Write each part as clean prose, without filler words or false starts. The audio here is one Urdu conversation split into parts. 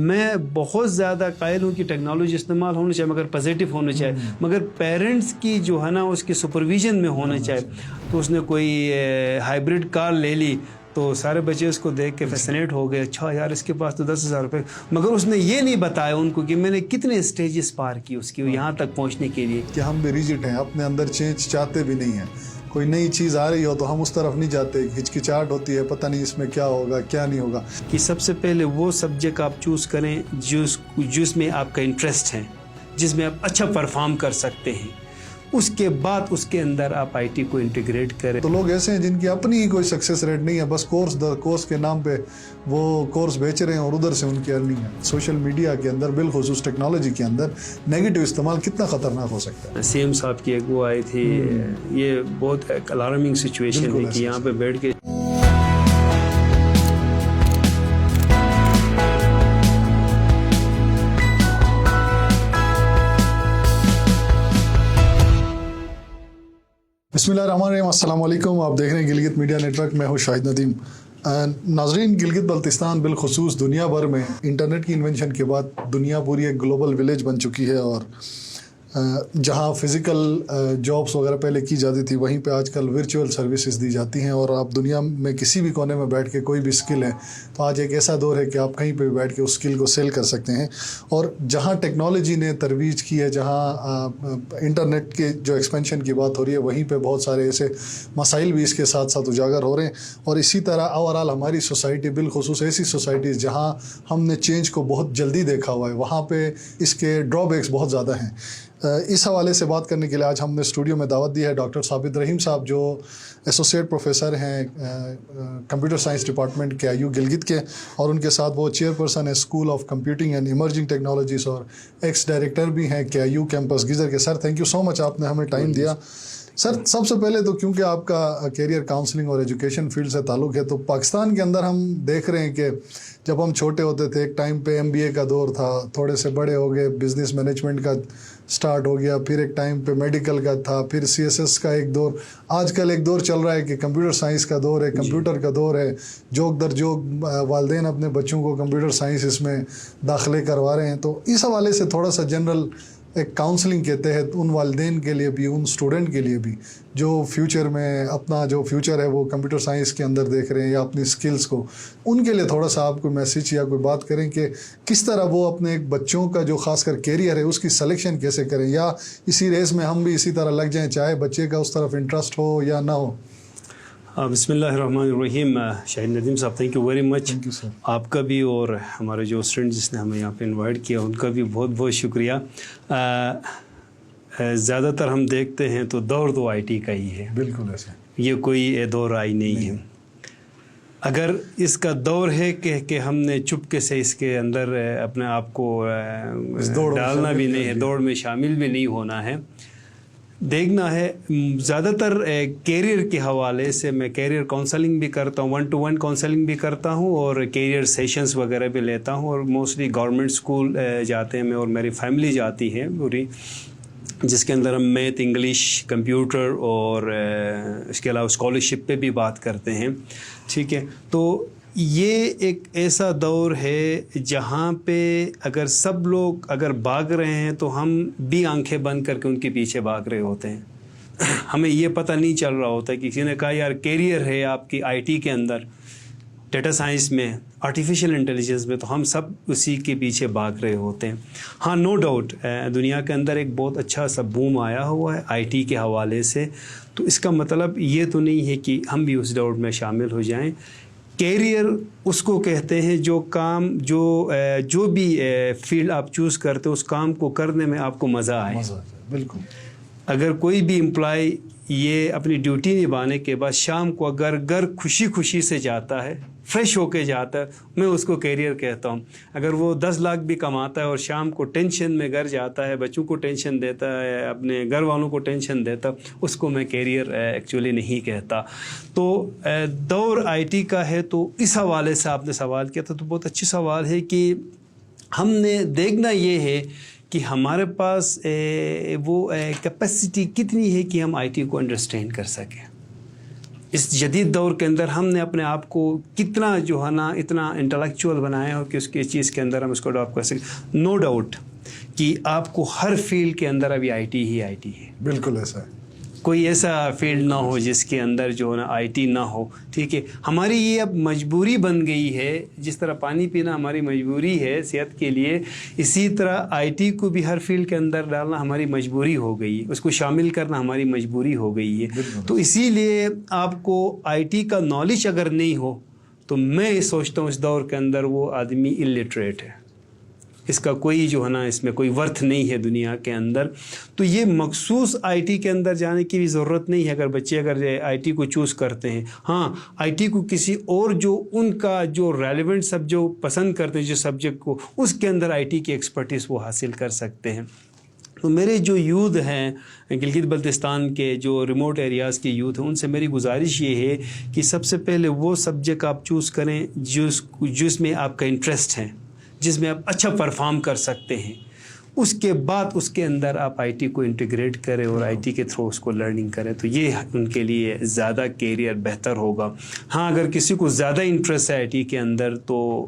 میں بہت زیادہ قائل ہوں کہ ٹیکنالوجی استعمال ہونا چاہیے مگر پازیٹیو ہونا چاہیے، مگر پیرنٹس کی جو ہے نا اس کی سپرویژن میں ہونا چاہیے. تو اس نے کوئی ہائیبریڈ کار لے لی تو سارے بچے اس کو دیکھ کے فیسنیٹ ہو گئے، اچھا یار اس کے پاس تو 10,000 روپے، مگر اس نے یہ نہیں بتایا ان کو کہ میں نے کتنے اسٹیجز پار کی اس کی یہاں تک پہنچنے کے لیے. کہ ہم بھی ریجڈ ہیں، اپنے اندر چینج چاہتے بھی نہیں ہیں. کوئی نئی چیز آ رہی ہو تو ہم اس طرف نہیں جاتے، ہچکچاہٹ ہوتی ہے، پتہ نہیں اس میں کیا ہوگا کیا نہیں ہوگا. کہ سب سے پہلے وہ سبجیکٹ آپ چوز کریں جس میں آپ کا انٹرسٹ ہے، جس میں آپ اچھا پرفارم کر سکتے ہیں، اس کے بعد اس کے اندر آپ آئی ٹی کو انٹیگریٹ کریں. تو لوگ ایسے ہیں جن کی اپنی ہی کوئی سکسیس ریٹ نہیں ہے، بس کورس کے نام پہ وہ کورس بیچ رہے ہیں اور ادھر سے ان کی ارننگ ہے. سوشل میڈیا کے اندر بالخصوص ٹیکنالوجی کے اندر نیگیٹو استعمال کتنا خطرناک ہو سکتا ہے. سی ایم صاحب کی ایک وہ آئی تھی، یہ بہت ایک الارمنگ سچویشن ہے کہ یہاں پہ بیٹھ کے بسم اللہ الرحمن الرحیم. السلام علیکم. آپ دیکھ رہے ہیں گلگت میڈیا نیٹ ورک. میں ہوں شاہد ندیم. ناظرین، گلگت بلتستان بالخصوص دنیا بھر میں انٹرنیٹ کی انوینشن کے بعد دنیا پوری ایک گلوبل ولیج بن چکی ہے، اور جہاں فزیکل جابس وغیرہ پہلے کی جاتی تھی وہیں پہ آج کل ورچوئل سروسز دی جاتی ہیں. اور آپ دنیا میں کسی بھی کونے میں بیٹھ کے کوئی بھی اسکل ہے تو آج ایک ایسا دور ہے کہ آپ کہیں پہ بھی بیٹھ کے اس اسکل کو سیل کر سکتے ہیں. اور جہاں ٹیکنالوجی نے ترویج کی ہے، جہاں انٹرنیٹ کے جو ایکسپینشن کی بات ہو رہی ہے، وہیں پہ بہت سارے ایسے مسائل بھی اس کے ساتھ ساتھ اجاگر ہو رہے ہیں. اور اسی طرح اوورآل ہماری سوسائٹی، بالخصوص ایسی سوسائٹیز جہاں ہم نے چینج کو بہت جلدی دیکھا ہوا ہے، وہاں پہ اس کے ڈرا بیکس بہت زیادہ ہیں. اس حوالے سے بات کرنے کے لیے آج ہم نے اسٹوڈیو میں دعوت دی ہے ڈاکٹر ثابت رحیم صاحب، جو ایسوسیٹ پروفیسر ہیں کمپیوٹر سائنس ڈپارٹمنٹ کے آئی یو گلگت کے، اور ان کے ساتھ وہ چیئر پرسن ہے school of computing and emerging technologies اور ایکس ڈائریکٹر بھی ہیں کے آئی یو کیمپس گیزر کے. سر تھینک یو سو مچ، آپ نے ہمیں ٹائم دیا. سر سب سے پہلے تو کیونکہ آپ کا کیریئر کاؤنسلنگ اور ایجوکیشن فیلڈ سے تعلق ہے، تو پاکستان کے اندر ہم دیکھ رہے ہیں کہ جب ہم چھوٹے ہوتے تھے ایک ٹائم پہ ایم بی اے کا دور تھا، تھوڑے سے بڑے ہو گئے بزنس مینجمنٹ کا سٹارٹ ہو گیا، پھر ایک ٹائم پہ میڈیکل کا تھا، پھر سی ایس ایس کا ایک دور، آج کل ایک دور چل رہا ہے کہ کمپیوٹر سائنس کا دور ہے، کمپیوٹر کا دور ہے. جوک در جوک والدین اپنے بچوں کو کمپیوٹر سائنس اس میں داخلے کروا رہے ہیں. تو اس حوالے سے تھوڑا سا جنرل ایک کاؤنسلنگ کے تحت ان والدین کے لیے بھی، ان اسٹوڈنٹ کے لیے بھی جو فیوچر میں اپنا جو فیوچر ہے وہ کمپیوٹر سائنس کے اندر دیکھ رہے ہیں یا اپنی سکلز کو، ان کے لیے تھوڑا سا آپ کوئی میسیج یا کوئی بات کریں کہ کس طرح وہ اپنے ایک بچوں کا جو خاص کر کیریئر ہے اس کی سلیکشن کیسے کریں، یا اسی ریس میں ہم بھی اسی طرح لگ جائیں چاہے بچے کا اس طرف انٹرسٹ ہو یا نہ ہو. بسم اللہ الرحمن الرحیم. شاہد ندیم صاحب thank you very much. Thank you sir. آپ کا بھی اور ہمارے جو اسٹوڈنٹ جس نے ہمیں یہاں پہ انوائٹ کیا ان کا بھی بہت بہت شکریہ. زیادہ تر ہم دیکھتے ہیں تو دور تو آئی ٹی کا ہی ہے. بالکل ایسے، یہ کوئی دور آئی نہیں ہے. اگر اس کا دور ہے کہ ہم نے چپکے سے اس کے اندر اپنے آپ کو ڈالنا بھی نہیں ہے، دوڑ میں شامل بھی نہیں ہونا ہے. دیکھنا ہے زیادہ تر کیریئر کے حوالے سے میں کیریئر کاؤنسلنگ بھی کرتا ہوں، 1-to-1 کاؤنسلنگ بھی کرتا ہوں اور کیریئر سیشنز وغیرہ بھی لیتا ہوں. اور موسٹلی گورنمنٹ اسکول جاتے ہیں میں اور میری فیملی جاتی ہے پوری، جس کے اندر ہم میتھ، انگلش، کمپیوٹر اور اس کے علاوہ اسکالرشپ پہ بھی بات کرتے ہیں. ٹھیک ہے، تو یہ ایک ایسا دور ہے جہاں پہ اگر سب لوگ اگر بھاگ رہے ہیں تو ہم بھی آنکھیں بند کر کے ان کے پیچھے بھاگ رہے ہوتے ہیں. ہمیں یہ پتہ نہیں چل رہا ہوتا ہے کہ کسی نے کہا یار کیریئر ہے آپ کی آئی ٹی کے اندر، ڈیٹا سائنس میں، آرٹیفیشیل انٹیلیجنس میں، تو ہم سب اسی کے پیچھے بھاگ رہے ہوتے ہیں. ہاں نو ڈاؤٹ دنیا کے اندر ایک بہت اچھا سا بوم آیا ہوا ہے آئی ٹی کے حوالے سے، تو اس کا مطلب یہ تو نہیں ہے کہ ہم بھی اس دوڑ میں شامل ہو جائیں. کیریئر اس کو کہتے ہیں جو کام جو بھی فیلڈ آپ چوز کرتے ہو اس کام کو کرنے میں آپ کو مزہ آئے. بالکل. اگر کوئی بھی امپلائی یہ اپنی ڈیوٹی نبھانے کے بعد شام کو اگر گھر خوشی خوشی سے جاتا ہے، فریش ہو کے جاتا ہے، میں اس کو کیریئر کہتا ہوں. اگر وہ 10 لاکھ بھی کماتا ہے اور شام کو ٹینشن میں گھر جاتا ہے، بچوں کو ٹینشن دیتا ہے، اپنے گھر والوں کو ٹینشن دیتا، اس کو میں کیریئر ایکچولی نہیں کہتا. تو دور آئی ٹی کا ہے، تو اس حوالے سے آپ نے سوال کیا تھا تو بہت اچھی سوال ہے کہ ہم نے دیکھنا یہ ہے کہ ہمارے پاس وہ کیپیسٹی کتنی ہے کہ ہم آئی ٹی کو انڈرسٹینڈ کر سکیں. اس جدید دور کے اندر ہم نے اپنے آپ کو کتنا جو ہے نا اتنا انٹلیکچوئل بنایا ہو کہ اس کی چیز کے اندر ہم اس کو اڈاپٹ کر سکیں. نو ڈاؤٹ کہ آپ کو ہر فیلڈ کے اندر ابھی I T he I T ہے. بالکل ایسا ہے. کوئی ایسا فیلڈ نہ ہو جس کے اندر جو ہے نا آئی ٹی نہ ہو. ٹھیک ہے, ہماری یہ اب مجبوری بن گئی ہے, جس طرح پانی پینا ہماری مجبوری ہے صحت کے لیے, اسی طرح آئی ٹی کو بھی ہر فیلڈ کے اندر ڈالنا ہماری مجبوری ہو گئی ہے, اس کو شامل کرنا ہماری مجبوری ہو گئی ہے. تو اسی لیے آپ کو آئی ٹی کا نالج اگر نہیں ہو تو میں سوچتا ہوں اس دور کے اندر وہ آدمی الٹریٹ ہے, اس کا کوئی جو ہے نا اس میں کوئی ورتھ نہیں ہے دنیا کے اندر. تو یہ مخصوص آئی ٹی کے اندر جانے کی بھی ضرورت نہیں ہے اگر بچے اگر آئی ٹی کو چوز کرتے ہیں. ہاں, آئی ٹی کو کسی اور جو ان کا جو ریلیونٹ سب جو پسند کرتے ہیں جو سبجیکٹ کو, اس کے اندر آئی ٹی کی ایکسپرٹیز وہ حاصل کر سکتے ہیں. تو میرے جو یوتھ ہیں گلگت بلتستان کے جو ریموٹ ایریاز کے یوتھ ہیں, ان سے میری گزارش یہ ہے کہ سب سے پہلے وہ سبجیکٹ آپ چوز کریں جس میں آپ کا انٹرسٹ ہے, جس میں آپ اچھا پرفارم کر سکتے ہیں. اس کے بعد اس کے اندر آپ آئی ٹی کو انٹیگریٹ کریں اور آئی ٹی کے تھرو اس کو لرننگ کریں, تو یہ ان کے لیے زیادہ کیریئر بہتر ہوگا. ہاں, اگر کسی کو زیادہ انٹرسٹ ہے آئی ٹی کے اندر تو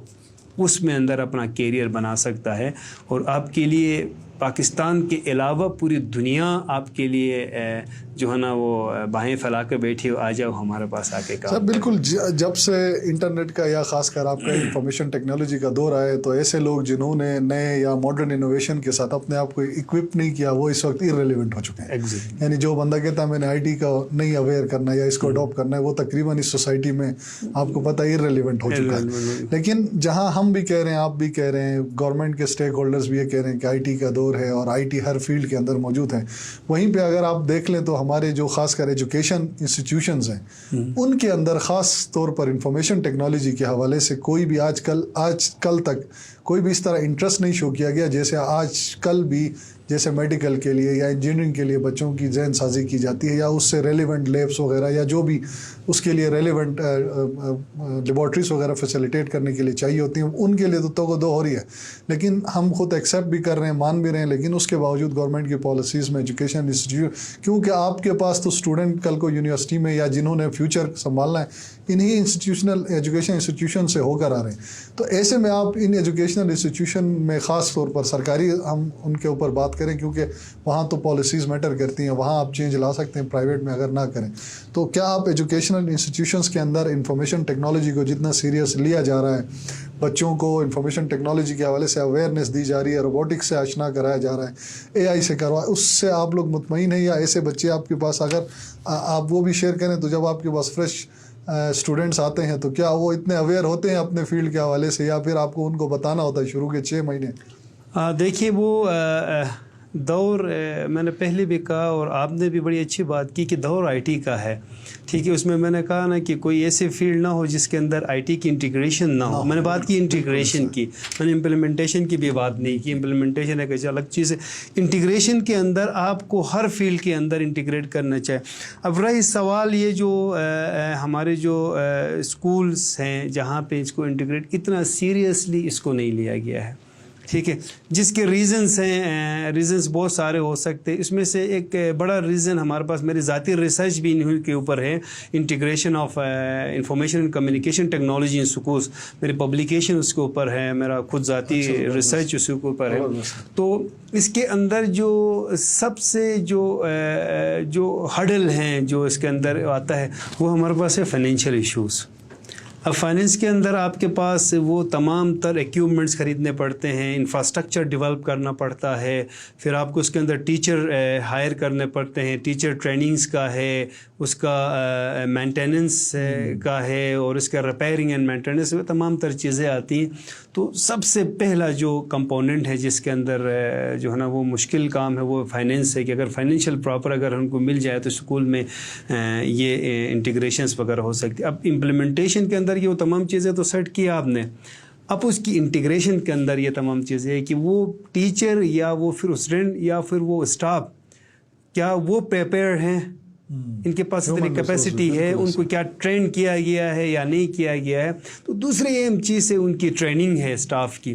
اس میں اندر اپنا کیریئر بنا سکتا ہے, اور آپ کے لیے پاکستان کے علاوہ پوری دنیا آپ کے لیے جو ہے نا وہ باہیں پھیلا کے بیٹھی ہو, آ جاؤ ہمارے پاس آ کے کام. سر بالکل, جب سے انٹرنیٹ کا یا خاص کر آپ کا انفارمیشن ٹیکنالوجی کا دور آئے تو ایسے لوگ جنہوں نے نئے یا ماڈرن انوویشن کے ساتھ اپنے آپ کو اکوپ نہیں کیا وہ اس وقت ارریلیونٹ ہو چکے ہیں. یعنی جو بندہ کہتا ہے میں نے آئی ٹی کا نہیں اویئر کرنا یا اس کو اڈاپٹ کرنا ہے, وہ تقریباً اس سوسائٹی میں آپ کو پتہ ارریلیونٹ ہو چکا ہے. لیکن جہاں ہم بھی کہہ رہے ہیں, آپ بھی کہہ رہے ہیں, گورنمنٹ کے اسٹیک ہولڈرز بھی یہ کہہ رہے ہیں کہ آئی ٹی کا دور ہے اور آئی ٹی ہر فیلڈ کے اندر موجود ہے, وہیں پہ اگر آپ دیکھ لیں تو ہمارے جو خاص کر ایجوکیشن انسٹیٹیوشنز ہیں ان کے اندر خاص طور پر انفارمیشن ٹیکنالوجی کے حوالے سے کوئی بھی آج کل تک کوئی بھی اس طرح انٹرسٹ نہیں شو کیا گیا جیسے آج کل بھی جیسے میڈیکل کے لیے یا انجینئرنگ کے لیے بچوں کی ذہن سازی کی جاتی ہے یا اس سے ریلیونٹ لیبس وغیرہ یا جو بھی اس کے لیے ریلیونٹ لیبارٹریز وغیرہ فیسیلیٹیٹ کرنے کے لیے چاہیے ہوتی ہیں, ان کے لیے تو دو ہو رہی ہے. لیکن ہم خود ایکسیپٹ بھی کر رہے ہیں, مان بھی رہے ہیں, لیکن اس کے باوجود گورنمنٹ کی پالیسیز میں ایجوکیشن انسٹیٹیوٹ, کیونکہ آپ کے پاس تو اسٹوڈنٹ کل کو یونیورسٹی میں یا جنہوں نے فیوچر سنبھالنا ہے انہی انسٹیٹیوشنل ایجوکیشن انسٹیٹیوشن سے ہو کر آ رہے ہیں. تو ایسے میں آپ ان ایجوکیشنل انسٹیٹیوشن میں خاص طور پر سرکاری ہم ان کے اوپر بات کریں کیونکہ وہاں تو پالیسیز میٹر کرتی ہیں, وہاں آپ چینج لا سکتے ہیں, پرائیویٹ میں اگر نہ کریں. تو کیا آپ ایجوکیشنل انسٹیٹیوشنس کے اندر انفارمیشن ٹیکنالوجی کو جتنا سیریس لیا جا رہا ہے, بچوں کو انفارمیشن ٹیکنالوجی کے حوالے سے اویئرنیس دی جا رہی ہے, روبوٹکس سے آشنا کرایا جا رہا ہے, اے آئی سے کروا, اس سے آپ لوگ مطمئن ہیں یا ایسے بچے آپ کے پاس اگر آپ وہ بھی شیئر کریں تو جب آپ کے پاس فریش اسٹوڈنٹس آتے ہیں تو کیا وہ اتنے اویئر ہوتے ہیں اپنے فیلڈ کے حوالے سے یا پھر آپ کو ان کو بتانا ہوتا ہے شروع کے 6 مہینے؟ دیکھیے وہ دور میں نے پہلے بھی کہا اور آپ نے بھی بڑی اچھی بات کی کہ دور آئی ٹی کا ہے. ٹھیک ہے, اس میں نے کہا نا کہ کوئی ایسے فیلڈ نہ ہو جس کے اندر آئی ٹی کی انٹیگریشن نہ ہو. میں نے بات کی انٹیگریشن کی, میں نے امپلیمنٹیشن کی بھی بات نہیں کی. امپلیمنٹیشن ایک الگ چیز ہے, انٹیگریشن کے اندر آپ کو ہر فیلڈ کے اندر انٹیگریٹ کرنا چاہیے. اب رہی سوال یہ جو ہمارے جو اسکولس ہیں جہاں پہ اس کو انٹیگریٹ اتنا سیریسلی اس کو نہیں لیا گیا ہے. ٹھیک ہے, جس کے ریزنس ہیں, ریزنس بہت سارے ہو سکتے. اس میں سے ایک بڑا ریزن ہمارے پاس میری ذاتی ریسرچ بھی انہیں کے اوپر ہے, integration of information and communication technology in schools. میری پبلیکیشن اس کے اوپر ہے, میرا خود ذاتی ریسرچ اس کے اوپر ہے. تو اس کے اندر جو سب سے جو ہڈل ہیں جو اس کے اندر آتا ہے وہ ہمارے پاس ہے فائنینشیل ایشوز. اب فائنینس کے اندر آپ کے پاس وہ تمام تر ایکوپمنٹس خریدنے پڑتے ہیں, انفراسٹرکچر ڈیولپ کرنا پڑتا ہے, پھر آپ کو اس کے اندر ٹیچر ہائر کرنے پڑتے ہیں, ٹیچر ٹریننگز کا ہے, اس کا مینٹیننس کا ہے, اور اس کا ریپیئرنگ اینڈ مینٹیننس, تمام تر چیزیں آتی ہیں. تو سب سے پہلا جو کمپوننٹ ہے جس کے اندر جو ہے نا وہ مشکل کام ہے وہ فائنینس ہے, کہ اگر فائنینشیل پراپر اگر ہم کو مل جائے تو اسکول میں یہ انٹیگریشنس وغیرہ ہو سکتی. اب امپلیمنٹیشن کے اندر یہ وہ تمام چیزیں تو سیٹ کیا آپ نے, اب اس کی انٹیگریشن کے اندر یہ تمام چیزیں کہ وہ ٹیچر یا وہ پھر اسٹوڈنٹ یا پھر وہ اسٹاف کیا وہ پریپیئرڈ ہیں, ان کے پاس اتنی کیپیسٹی ہے, ان کو کیا ٹرین کیا گیا ہے یا نہیں کیا گیا ہے. تو دوسری اہم چیز ہے ان کی ٹریننگ ہے اسٹاف کی.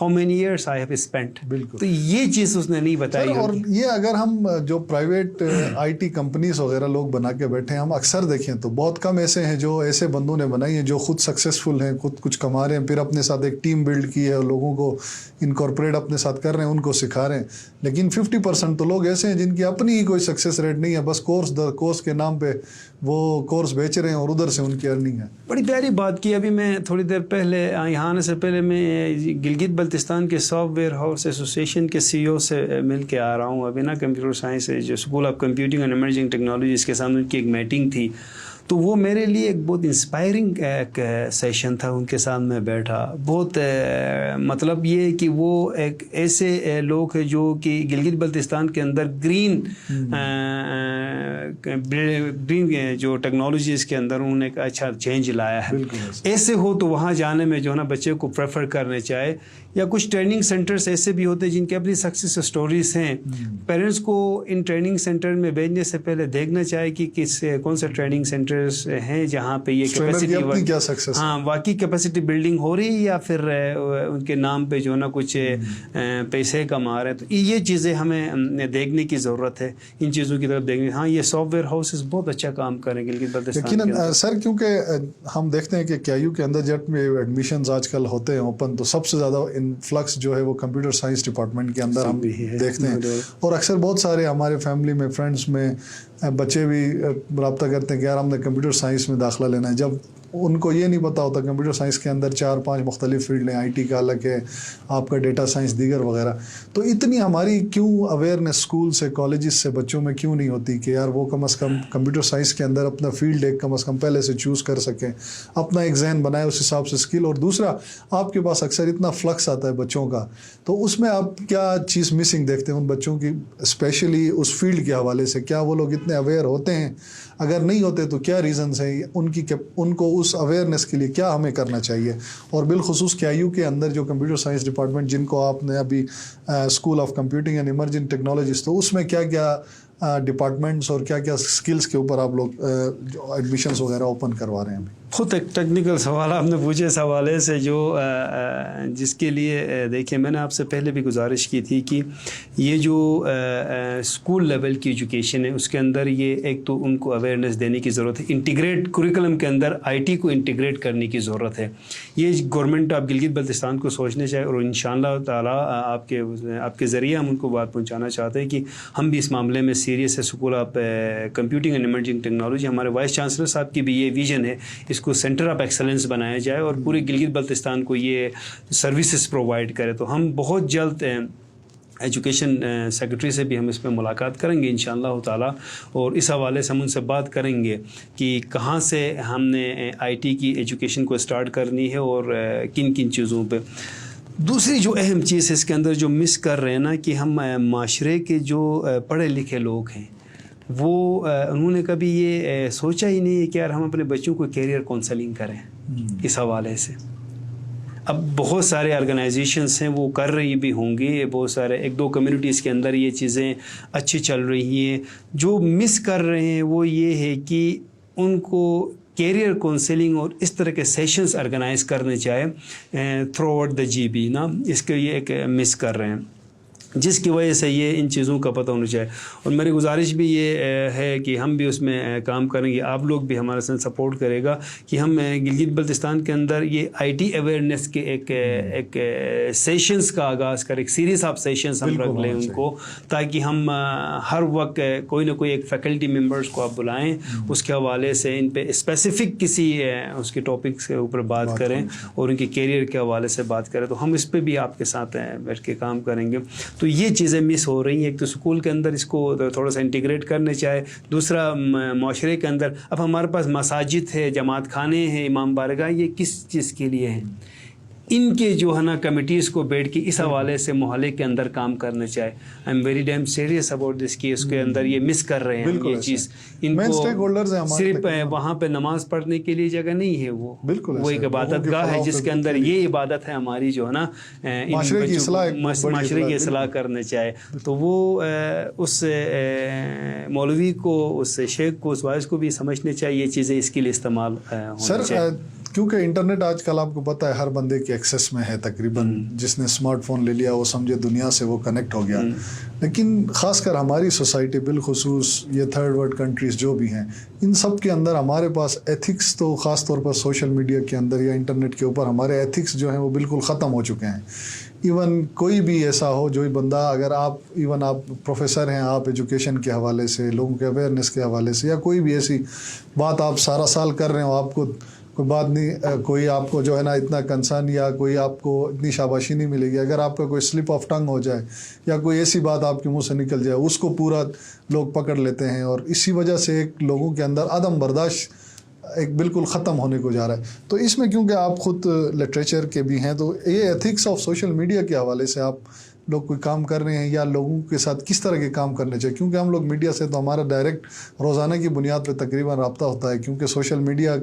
how many years I have spent. بالکل. تو یہ چیز اس نے نہیں بتائی. اور یہ اگر ہم جو پرائیویٹ IT کمپنیز وغیرہ لوگ بنا کے بیٹھے ہیں, ہم اکثر دیکھیں تو بہت کم ایسے ہیں جو ایسے بندوں نے بنائی ہیں جو خود سکسیزفل ہیں, خود کچھ کما رہے ہیں, پھر اپنے ساتھ ایک ٹیم بلڈ کی ہے اور لوگوں کو انکارپوریٹ اپنے ساتھ کر رہے ہیں, ان کو سکھا رہے ہیں. لیکن 50% تو لوگ ایسے ہیں جن کی اپنی ہی کوئی سکسیس ریٹ نہیں ہے, بس کورس کے نام پہ وہ کورس بیچ رہے ہیں اور ادھر سے ان کی ارننگ ہے. بڑی پیاری بات کی. ابھی میں تھوڑی دیر پہلے یہاں آنے سے پہلے میں گلگت بلتستان کے سافٹ ویئر ہاؤس ایسوسیشن کے CEO سے مل کے آ رہا ہوں. ابھی نا کمپیوٹر سائنس جو school of computing and emerging technologies کے سامنے ان کی ایک میٹنگ تھی, تو وہ میرے لیے ایک بہت انسپائرنگ ایک سیشن تھا. ان کے ساتھ میں بیٹھا, بہت مطلب یہ کہ وہ ایک ایسے لوگ ہیں جو کہ گلگت بلتستان کے اندر گرین جو ٹیکنالوجیز کے اندر انہوں نے ایک اچھا چینج لایا ہے. ایسے ہو تو وہاں جانے میں جو ہے نا بچے کو پریفر کرنے چاہے, یا کچھ ٹریننگ سینٹرز ایسے بھی ہوتے ہیں جن کے اپنی سکسیس سٹوریز ہیں. پیرنٹس کو ان ٹریننگ سینٹر میں بھیجنے سے پہلے دیکھنا چاہے کہ کون سے ٹریننگ سینٹرز ہیں جہاں پہ یہ کیپیسٹی واقعی کیپیسٹی بلڈنگ ہو رہی ہے, یا پھر ان کے نام پہ جو ہے نا کچھ پیسے کما رہے ہیں. تو یہ چیزیں ہمیں دیکھنے کی ضرورت ہے, ان چیزوں کی طرف دیکھنے. ہاں یہ سافٹ ویئر ہاؤسز بہت اچھا کام کریں گے گلگت بلتستان کے اندر. سر کیونکہ ہم دیکھتے ہیں کہ KIU کے اندر جب میں ایڈمیشنز آج کل ہوتے ہیں اوپن, تو سب سے زیادہ انفلکس جو ہے وہ کمپیوٹر سائنس ڈپارٹمنٹ کے اندر ہم دیکھتے ہیں. اور اکثر بہت سارے ہمارے فیملی میں, فرینڈس میں بچے بھی رابطہ کرتے ہیں کہ یار ہم نے کمپیوٹر سائنس میں داخلہ لینا ہے, جب ان کو یہ نہیں پتا ہوتا کمپیوٹر سائنس کے اندر 4-5 مختلف فیلڈ ہیں, IT کا الگ ہے, آپ کا ڈیٹا سائنس دیگر وغیرہ. تو اتنی ہماری کیوں اویئرنیس اسکول سے کالجز سے بچوں میں کیوں نہیں ہوتی کہ یار وہ کم از کم کمپیوٹر سائنس کے اندر اپنا فیلڈ ایک کم از کم پہلے سے چوز کر سکیں, اپنا ایک ذہن بنائے اس حساب سے اسکل. اور دوسرا, آپ کے پاس اکثر اتنا فلکس آتا ہے بچوں کا, تو اس میں آپ کیا چیز مسنگ دیکھتے ہیں ان بچوں کی, اسپیشلی اس فیلڈ کے حوالے سے؟ کیا وہ لوگ اتنے اویئر ہوتے ہیں؟ اگر نہیں ہوتے تو کیا ریزنز ہیں ان کو اس اویئرنیس کے لیے کیا ہمیں کرنا چاہیے؟ اور بالخصوص KIU کے اندر جو کمپیوٹر سائنس ڈپارٹمنٹ جن کو آپ نے ابھی school of computing and emerging technologies, تو اس میں کیا کیا ڈپارٹمنٹس اور کیا کیا اسکلس کے اوپر آپ لوگ جو ایڈمیشنس وغیرہ اوپن کروا رہے ہیں؟ خود ایک ٹیکنیکل سوال آپ نے پوچھے اس حوالے سے جو جس کے لیے دیکھیں میں نے آپ سے پہلے بھی گزارش کی تھی کہ یہ جو اسکول لیول کی ایجوکیشن ہے اس کے اندر یہ ایک تو ان کو اویئرنیس دینے کی ضرورت ہے, انٹیگریٹ کوریکولم کے اندر IT کو انٹیگریٹ کرنے کی ضرورت ہے. یہ گورنمنٹ آف گلگت بلتستان کو سوچنے چاہیے, اور انشاءاللہ تعالیٰ آپ کے ذریعے ہم ان کو بات پہنچانا چاہتے ہیں کہ ہم بھی اس معاملے میں سیریس ہے. School of computing and emerging technology, ہمارے وائس چانسلر صاحب کی بھی یہ ویژن ہے, اس کو سینٹر آف ایکسلنس بنایا جائے اور پوری گلگت بلتستان کو یہ سروسز پرووائڈ کرے. تو ہم بہت جلد ایجوکیشن سیکرٹری سے بھی ہم اس پہ ملاقات کریں گے انشاءاللہ تعالیٰ, اور اس حوالے سے ہم ان سے بات کریں گے کہ کہاں سے ہم نے IT کی ایجوکیشن کو اسٹارٹ کرنی ہے اور کن کن چیزوں پہ. دوسری جو اہم چیز ہے اس کے اندر جو مس کر رہے ہیں نا, کہ ہم معاشرے کے جو پڑھے لکھے لوگ ہیں وہ انہوں نے کبھی یہ سوچا ہی نہیں ہے کہ یار ہم اپنے بچوں کو کیریئر کونسلنگ کریں. اس حوالے سے اب بہت سارے آرگنائزیشنس ہیں وہ کر رہی بھی ہوں گی, بہت سارے 1-2 کمیونٹیز کے اندر یہ چیزیں اچھی چل رہی ہیں. جو مس کر رہے ہیں وہ یہ ہے کہ ان کو کیریئر کونسلنگ اور اس طرح کے سیشنز آرگنائز کرنے چاہے تھرو آؤٹ دا GB نا, اس کے یہ ایک مس کر رہے ہیں, جس کی وجہ سے یہ ان چیزوں کا پتہ ہونا چاہیے. اور میری گزارش بھی یہ ہے کہ ہم بھی اس میں کام کریں گے, آپ لوگ بھی ہمارے ساتھ سپورٹ کرے گا کہ ہم گلگت بلتستان کے اندر یہ IT اویئرنیس کے ایک سیشنز کا آغاز کریں, ایک سیریز آف سیشنز ہم رکھ لیں ان کو, تاکہ ہم ہر وقت کوئی نہ کوئی ایک فیکلٹی ممبرس کو آپ بلائیں, اس کے حوالے سے ان پہ اسپیسیفک کسی اس کے ٹاپکس کے اوپر بات کریں اور ان کے کیریئر کے حوالے سے بات کریں. تو ہم اس پہ بھی آپ کے ساتھ بیٹھ کے کام کریں گے. تو یہ چیزیں مس ہو رہی ہیں. ایک تو اسکول کے اندر اس کو تھوڑا سا انٹیگریٹ کرنے چاہے, دوسرا معاشرے کے اندر اب ہمارے پاس مساجد ہے, جماعت خانے ہیں, امام بارگاہ, یہ کس چیز کے لیے ہیں؟ ان کے جو ہے نا کمیٹیز کو بیٹھ کے اس حوالے سے محلے کے اندر کام کرنا چاہے. I am very damn serious about this case کے اندر یہ مس کر رہے ہیں یہ چیز. ان کو صرف وہاں پہ نماز پڑھنے کے لیے جگہ نہیں ہے, وہ ایک عبادت گاہ ہے جس کے اندر یہ عبادت ہے ہماری جو ہے نا معاشرے کی اصلاح کرنے چاہے. تو وہ اس مولوی کو, اس شیخ کو, اس وائز کو بھی سمجھنے چاہیے یہ چیزیں اس کے لیے استعمال ہونا چاہیے. کیونکہ انٹرنیٹ آج کل آپ کو پتہ ہے ہر بندے کے ایکسیس میں ہے تقریباً. جس نے اسمارٹ فون لے لیا وہ سمجھے دنیا سے وہ کنیکٹ ہو گیا. لیکن خاص کر ہماری سوسائٹی بالخصوص یہ تھرڈ ورلڈ کنٹریز جو بھی ہیں ان سب کے اندر ہمارے پاس ایتھکس تو خاص طور پر سوشل میڈیا کے اندر یا انٹرنیٹ کے اوپر ہمارے ایتھکس جو ہیں وہ بالکل ختم ہو چکے ہیں. ایون کوئی بھی ایسا ہو جو بندہ اگر آپ پروفیسر ہیں, آپ ایجوکیشن کے حوالے سے, لوگوں کے اویئرنیس کے حوالے سے, یا کوئی بھی ایسی بات آپ سارا سال کر رہے ہو, آپ کو کوئی بات نہیں, کوئی آپ کو جو ہے نا اتنا کنسرن یا کوئی آپ کو اتنی شاباشی نہیں ملے گی. اگر آپ کا کوئی سلپ آف ٹنگ ہو جائے یا کوئی ایسی بات آپ کے منہ سے نکل جائے اس کو پورا لوگ پکڑ لیتے ہیں, اور اسی وجہ سے ایک لوگوں کے اندر عدم برداشت ایک بالکل ختم ہونے کو جا رہا ہے. تو اس میں کیونکہ آپ خود لٹریچر کے بھی ہیں تو یہ ایتھکس آف سوشل میڈیا کے حوالے سے آپ لوگ کوئی کام کر رہے ہیں یا لوگوں کے ساتھ کس طرح کے کام کرنے چاہیے, کیونکہ ہم لوگ میڈیا سے تو ہمارا ڈائریکٹ روزانہ کی بنیاد پہ تقریباً رابطہ ہوتا ہے, کیونکہ سوشل میڈیا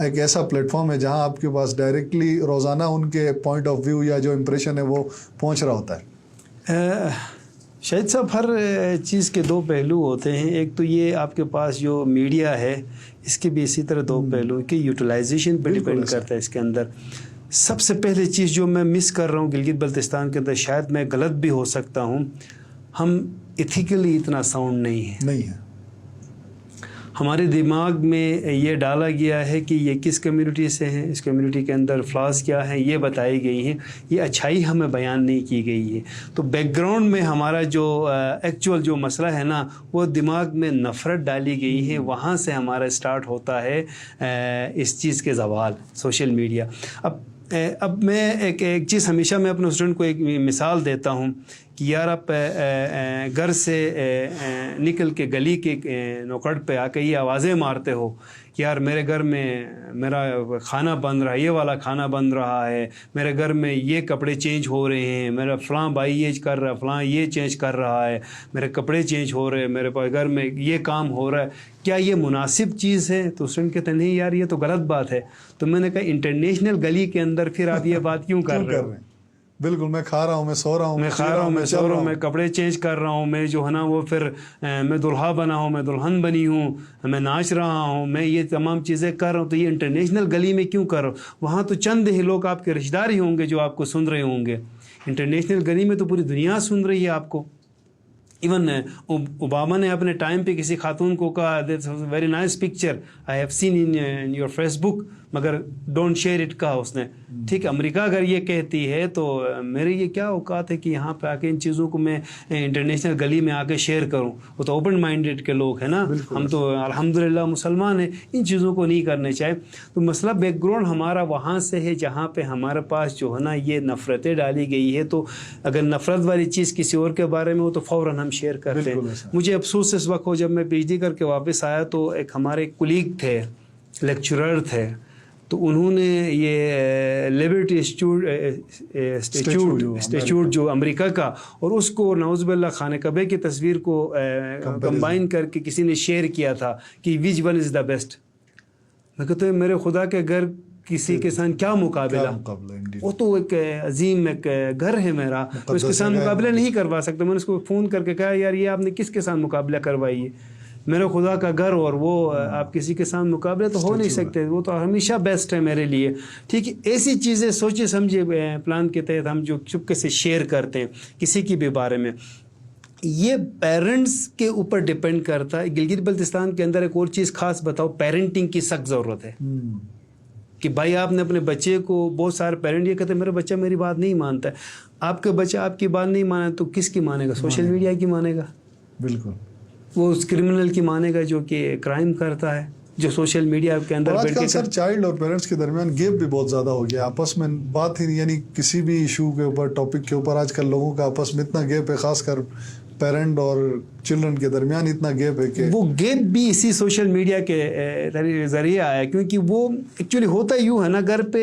ایک ایسا پلیٹ فارم ہے جہاں آپ کے پاس ڈائریکٹلی روزانہ ان کے پوائنٹ آف ویو یا جو امپریشن ہے وہ پہنچ رہا ہوتا ہے. شاہد صاحب, ہر چیز کے دو پہلو ہوتے ہیں. ایک تو یہ آپ کے پاس جو میڈیا ہے اس کے بھی اسی طرح دو پہلو کہ یوٹیلائزیشن پہ ڈیپینڈ کرتا ہے. اس کے اندر سب سے پہلے چیز جو میں مس کر رہا ہوں گلگت بلتستان کے اندر, شاید میں غلط بھی ہو سکتا ہوں, ہم ایتھیکلی اتنا ساؤنڈ نہیں ہے. ہمارے دماغ میں یہ ڈالا گیا ہے کہ یہ کس کمیونٹی سے ہیں, اس کمیونٹی کے اندر فلاز کیا ہیں یہ بتائی گئی ہیں, یہ اچھائی ہمیں بیان نہیں کی گئی ہے. تو بیک گراؤنڈ میں ہمارا جو ایکچوئل جو مسئلہ ہے نا وہ دماغ میں نفرت ڈالی گئی ہے, وہاں سے ہمارا اسٹارٹ ہوتا ہے اس چیز کے زوال, سوشل میڈیا. اب میں ایک چیز ہمیشہ میں اپنے اسٹوڈنٹ کو ایک مثال دیتا ہوں کہ یار آپ گھر سے نکل کے گلی کے نوکڑ پہ آ کے یہ آوازیں مارتے ہو کہ یار میرے گھر میں میرا کھانا بن رہا ہے, یہ والا کھانا بن رہا ہے, میرے گھر میں یہ کپڑے چینج ہو رہے ہیں, میرا فلاں بھائی یہ کر رہا ہے, فلاں یہ چینج کر رہا ہے, میرے کپڑے چینج ہو رہے ہیں, میرے پاس گھر میں یہ کام ہو رہا ہے, کیا یہ مناسب چیز ہے؟ تو اسٹوڈنٹ کہتے ہیں نہیں یار یہ تو غلط بات ہے. تو میں نے کہا انٹرنیشنل گلی کے اندر پھر آپ یہ بات کیوں کر رہے ہو؟ بالکل, میں کھا رہا ہوں, میں سو رہا ہوں, میں کھا رہا ہوں, میں سو رہا ہوں, میں کپڑے چینج کر رہا ہوں, میں جو ہے نا وہ پھر میں دلہا بنا ہوں, میں دلہن بنی ہوں, میں ناچ رہا ہوں, میں یہ تمام چیزیں کر رہا ہوں. تو یہ انٹرنیشنل گلی میں کیوں کر رہا ہوں؟ وہاں تو چند ہی لوگ آپ کے رشتہ دار ہی ہوں گے جو آپ کو سن رہے ہوں گے. انٹرنیشنل گلی میں تو پوری دنیا سن رہی ہے آپ کو. ایون اوباما نے اپنے ٹائم پہ کسی خاتون کو کہا very nice picture I have seen in your Facebook, مگر ڈونٹ شیئر اٹ کہا اس نے. ٹھیک ہے, امریکہ اگر یہ کہتی ہے تو میرے یہ کیا اوقات ہے کہ یہاں پہ آ کے ان چیزوں کو میں انٹرنیشنل گلی میں آ کے شیئر کروں. وہ تو اوپن مائنڈیڈ کے لوگ ہیں نا, ہم تو الحمدللہ مسلمان ہیں, ان چیزوں کو نہیں کرنے چاہیے. تو مسئلہ بیک گراؤنڈ ہمارا وہاں سے ہے جہاں پہ ہمارے پاس جو ہے نا یہ نفرتیں ڈالی گئی ہے. تو اگر نفرت والی چیز کسی اور کے بارے میں ہو تو فوراً ہم شیئر کرتے ہیں. مجھے افسوس اس وقت ہو جب میں پی ایچ ڈی کر کے واپس آیا تو ایک ہمارے کولیگ تھے, لیکچرر تھے, تو انہوں نے یہ لیبرٹی اسٹیچیوٹ جو امریکہ کا, اور اس کو نعوذ باللہ خانہ کعبہ کی تصویر کو کمبائن کر کے کسی نے شیئر کیا تھا کہ which one is the best. میں کہتا ہوں میرے خدا کے گھر کسی کے ساتھ کیا مقابلہ, وہ تو ایک عظیم ایک گھر ہے میرا, تو اس کے ساتھ مقابلہ نہیں کروا سکتا. میں نے اس کو فون کر کے کہا یار یہ آپ نے کس کے ساتھ مقابلہ کروائی ہے, میرے خدا کا گھر اور وہ آپ کسی کے ساتھ مقابلہ تو ہو نہیں سکتے, وہ تو ہمیشہ بیسٹ ہے میرے لیے. ٹھیک ہے, ایسی چیزیں سوچے سمجھے پلان کے تحت ہم جو چپکے سے شیئر کرتے ہیں کسی کی بھی بارے میں, یہ پیرنٹس کے اوپر ڈپینڈ کرتا ہے. گلگت بلتستان کے اندر ایک اور چیز خاص بتاؤ, پیرنٹنگ کی سخت ضرورت ہے کہ بھائی آپ نے اپنے بچے کو, بہت سارے پیرنٹ یہ کہتے ہیں میرا بچہ میری بات نہیں مانتا ہے. آپ کا بچہ آپ کی بات نہیں مانا تو کس کی مانے گا؟ سوشل میڈیا کی مانے گا. بالکل, وہ اس کرمنل کی مانے گا جو کہ کرائم کرتا ہے, جو سوشل میڈیا کے اندر بیٹھ کے. سر چائلڈ اور پیرنٹس کے درمیان گیپ بھی بہت زیادہ ہو گیا آپس میں, بات ہی نہیں, یعنی کسی بھی ایشو کے اوپر, ٹاپک کے اوپر آج کل لوگوں کا آپس میں اتنا گیپ ہے, خاص کر پیرنٹ اور چلڈرن کے درمیان اتنا گیپ ہے کہ وہ گیپ بھی اسی سوشل میڈیا کے ذریعے آیا. کیونکہ وہ ایکچولی ہوتا یوں ہے نا, گھر پہ